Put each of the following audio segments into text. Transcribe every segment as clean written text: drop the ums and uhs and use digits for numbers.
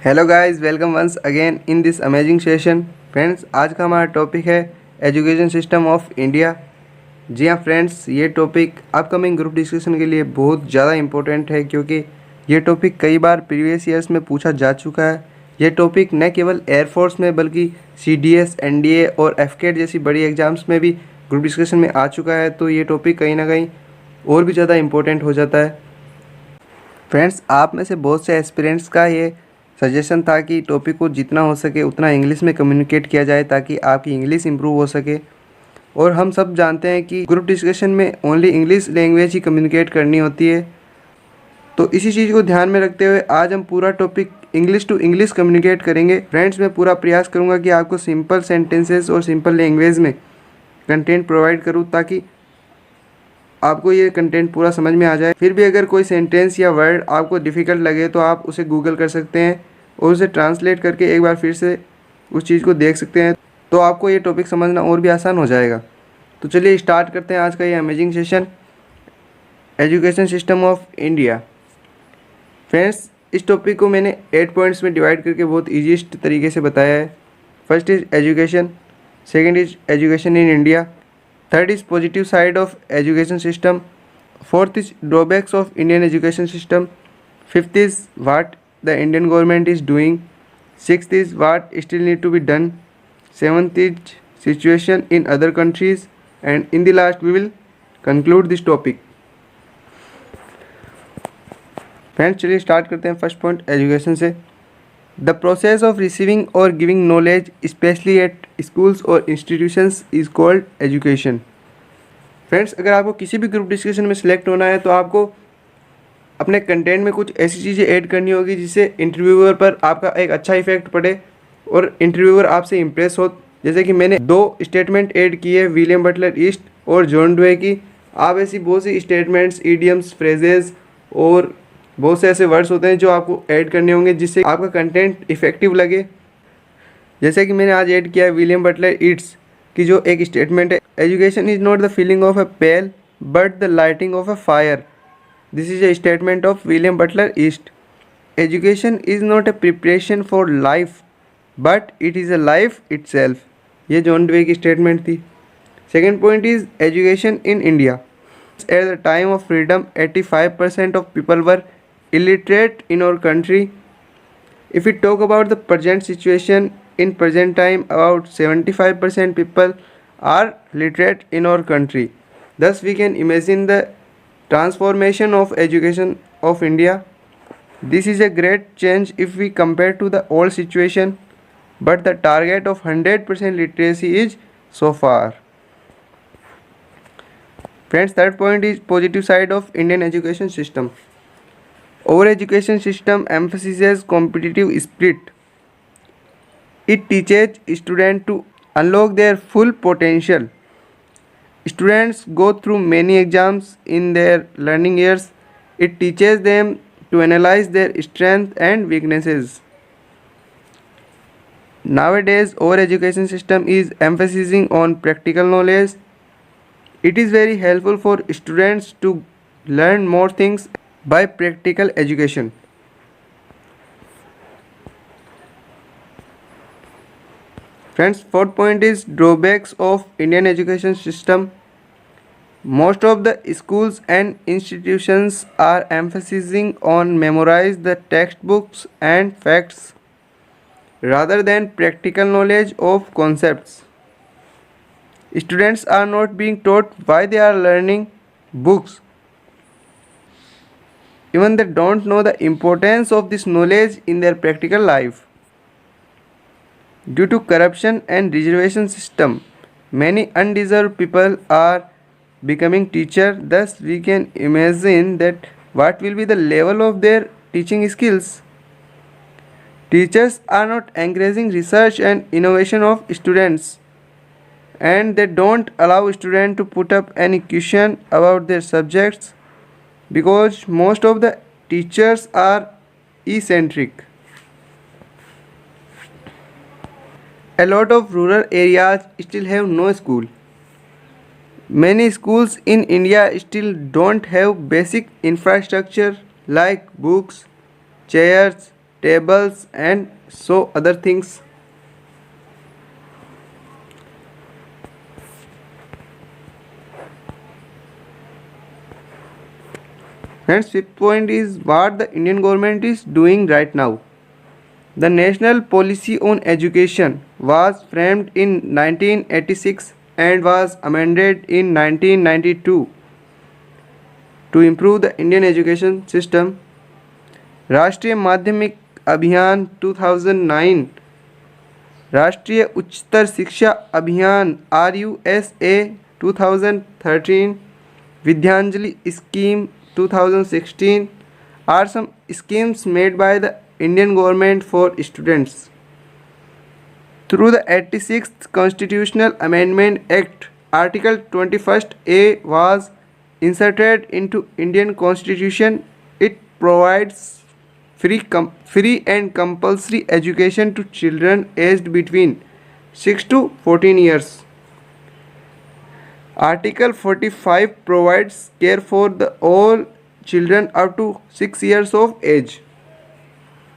Hello guys, welcome once again in this amazing session. Friends, आज का हमारा topic है एजुकेशन सिस्टम ऑफ इंडिया। जी हाँ फ्रेंड्स, ये टॉपिक अपकमिंग ग्रुप डिस्कशन के लिए बहुत ज़्यादा इम्पोर्टेंट है क्योंकि ये टॉपिक कई बार प्रीवियस ईयर्स में पूछा जा चुका है। ये टॉपिक न केवल एयरफोर्स में बल्कि CDS, NDA और FCAT जैसी बड़ी एग्जाम्स में भी ग्रुप डिस्कशन में आ चुका है, तो ये टॉपिक कहीं ना कहीं और भी ज़्यादा इम्पोर्टेंट हो जाता है। फ्रेंड्स, आप में से बहुत से एस्पिरेंट्स का ये सजेशन था कि टॉपिक को जितना हो सके उतना इंग्लिश में कम्युनिकेट किया जाए ताकि आपकी इंग्लिश इंप्रूव हो सके। और हम सब जानते हैं कि ग्रुप डिस्कशन में ओनली इंग्लिश लैंग्वेज ही कम्युनिकेट करनी होती है। तो इसी चीज़ को ध्यान में रखते हुए आज हम पूरा topic English to English communicate करेंगे। फ्रेंड्स, मैं पूरा प्रयास करूँगा कि आपको सिंपल सेंटेंसेस और सिंपल लैंग्वेज में कंटेंट प्रोवाइड करूँ ताकि आपको ये कंटेंट पूरा समझ में आ जाए। फिर भी अगर कोई सेंटेंस या वर्ड आपको डिफ़िकल्ट लगे तो आप उसे गूगल कर सकते हैं और उसे ट्रांसलेट करके एक बार फिर से उस चीज़ को देख सकते हैं, तो आपको ये टॉपिक समझना और भी आसान हो जाएगा। तो चलिए स्टार्ट करते हैं आज का ये amazing session, education system of India. Friends, इस टॉपिक को मैंने 8 पॉइंट्स में डिवाइड करके बहुत ईजीएस्ट तरीके से बताया है। First is education, second is education in India, third is positive side of education system, fourth is drawbacks of Indian education system, fifth is what the Indian government is doing, sixth is what still need to be done, seventh is situation in other countries, and in the last we will conclude this topic. Friends, चलिए start करते हैं first point education से। The process of receiving और giving knowledge specially at schools और institutions is called education. Friends, अगर आपको किसी भी ग्रुप डिस्कशन में सिलेक्ट होना है तो आपको अपने कंटेंट में कुछ ऐसी चीज़ें ऐड करनी होगी जिससे इंटरव्यूअर पर आपका एक अच्छा इफेक्ट पड़े और इंटरव्यूअर आपसे इम्प्रेस हो। जैसे कि मैंने 2 स्टेटमेंट ऐड किए, विलियम बटलर ईस्ट और जॉन डुवे की। आप ऐसी बहुत सी स्टेटमेंट्स, इडियम्स, फ्रेजेस और बहुत से ऐसे वर्ड्स होते हैं जो आपको ऐड करने होंगे जिससे आपका कंटेंट इफेक्टिव लगे। जैसे कि मैंने आज ऐड किया है विलियम बटलर ईट्स की जो एक स्टेटमेंट है, education is not the feeling of a pail but the lighting of a fire. This is a statement of William Butler Yeats. Education is not a preparation for life, but it is a life itself. ये John डुवे की statement थी। Second point is education in India. At the time of freedom 85% of people were illiterate in our country. If we talk about the present situation, in present time about 75% people are literate in our country. Thus we can imagine the transformation of education of India. This is a great change if we compare to the old situation, but the target of 100% literacy is so far. Friends, third point is positive side of Indian education system. Our education system emphasizes competitive spirit. It teaches students to unlock their full potential. Students go through many exams in their learning years. It teaches them to analyze their strengths and weaknesses. Nowadays, our education system is emphasizing on practical knowledge. It is very helpful for students to learn more things by practical education. Friends, fourth point is drawbacks of Indian education system. Most of the schools and institutions are emphasizing on memorize the textbooks and facts rather than practical knowledge of concepts. Students are not being taught why they are learning books. Even they don't know the importance of this knowledge in their practical life. Due to corruption and reservation system, many undeserved people are becoming teacher. Thus we can imagine that what will be the level of their teaching skills. Teachers are not encouraging research and innovation of students, and they don't allow students to put up any question about their subjects because most of the teachers are eccentric. A lot of rural areas still have no school. Many schools in India still don't have basic infrastructure like books, chairs, tables and so other things. Friends, fifth point is what the Indian government is doing right now. The national policy on education was framed in 1986 and was amended in 1992 to improve the Indian education system. राष्ट्रीय माध्यमिक अभियान 2009, राष्ट्रीय उच्चतर शिक्षा अभियान RUSA 2013, Vidyanjali scheme 2016 are some schemes made by the Indian government for students. Through the 86th Constitutional Amendment Act, Article 21A was inserted into Indian Constitution. It provides free and compulsory education to children aged between 6 to 14 years. Article 45 provides care for all children up to 6 years of age.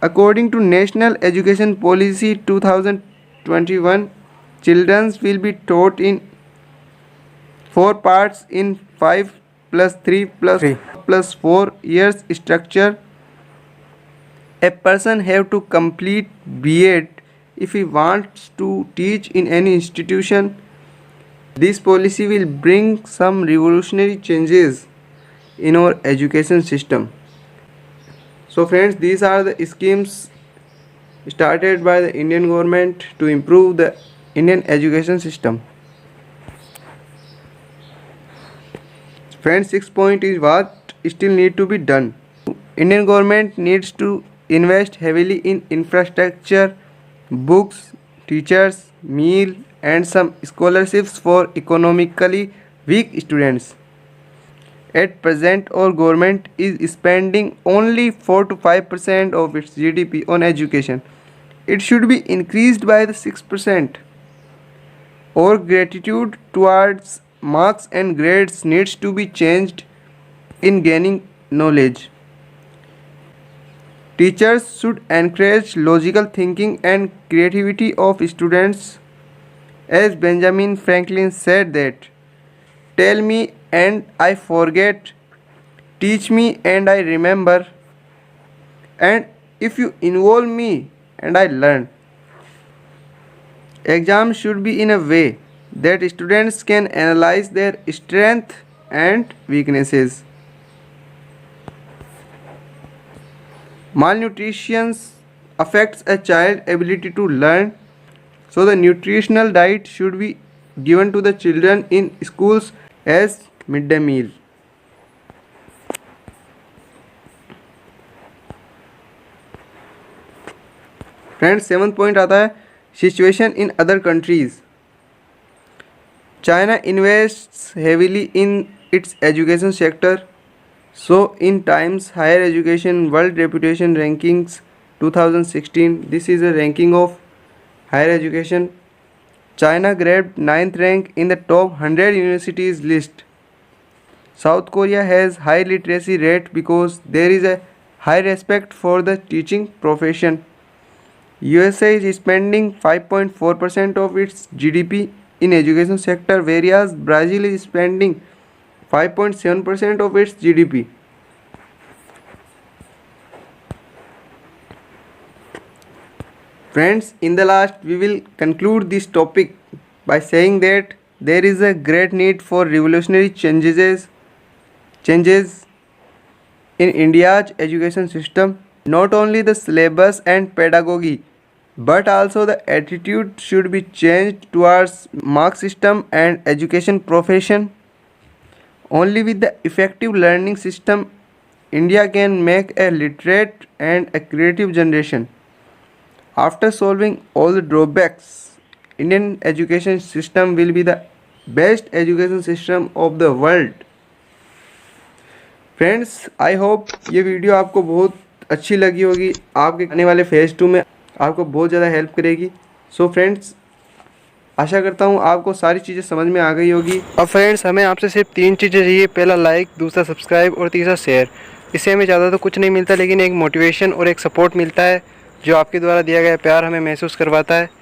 According to National Education Policy 2021, children will be taught in 4 parts in 5 plus 3 plus 4 years structure. A person have to complete B.Ed if he wants to teach in any institution. This policy will bring some revolutionary changes in our education system. So friends, these are the schemes started by the Indian government to improve the Indian education system. Friends, sixth point is what still need to be done. Indian government needs to invest heavily in infrastructure, books, teachers, meal and some scholarships for economically weak students. At present, our government is spending only 4 to 5% of its GDP on education. It should be increased by the 6%. Our gratitude towards marks and grades needs to be changed in gaining knowledge. Teachers should encourage logical thinking and creativity of students. As Benjamin Franklin said that, tell me and I forget, teach me and I remember, and if you involve me and I learn. Exams should be in a way that students can analyze their strengths and weaknesses. Malnutrition affects a child's ability to learn, so the nutritional diet should be given to the children in schools as midday meal. Friends, seventh point आता है situation in other countries. China invests heavily in its education sector. So in Times Higher Education World Reputation Rankings 2016, this is a ranking of higher education. China grabbed 9th rank in the top 100 universities list. South Korea has high literacy rate because there is a high respect for the teaching profession. USA is spending 5.4% of its GDP in education sector, whereas Brazil is spending 5.7% of its GDP. Friends, in the last we will conclude this topic by saying that there is a great need for revolutionary changes in India's education system. Not only the syllabus and pedagogy, but also the attitude should be changed towards mark system and education profession. Only with the effective learning system, India can make a literate and a creative generation. After solving all the drawbacks, Indian education system will be the best education system of the world. Friends, I hope ये video आपको बहुत अच्छी लगी होगी. आपके आने वाले phase 2 में आपको बहुत ज़्यादा हेल्प करेगी. सो फ्रेंड्स, आशा करता हूँ आपको सारी चीज़ें समझ में आ गई होगी. अब फ्रेंड्स, हमें आपसे सिर्फ 3 चीज़ें चाहिए. पहला लाइक, दूसरा सब्सक्राइब और तीसरा शेयर. इससे हमें ज़्यादा तो कुछ नहीं मिलता, लेकिन एक मोटिवेशन और एक सपोर्ट मिलता है जो आपके द्वारा दिया गया प्यार हमें महसूस करवाता है।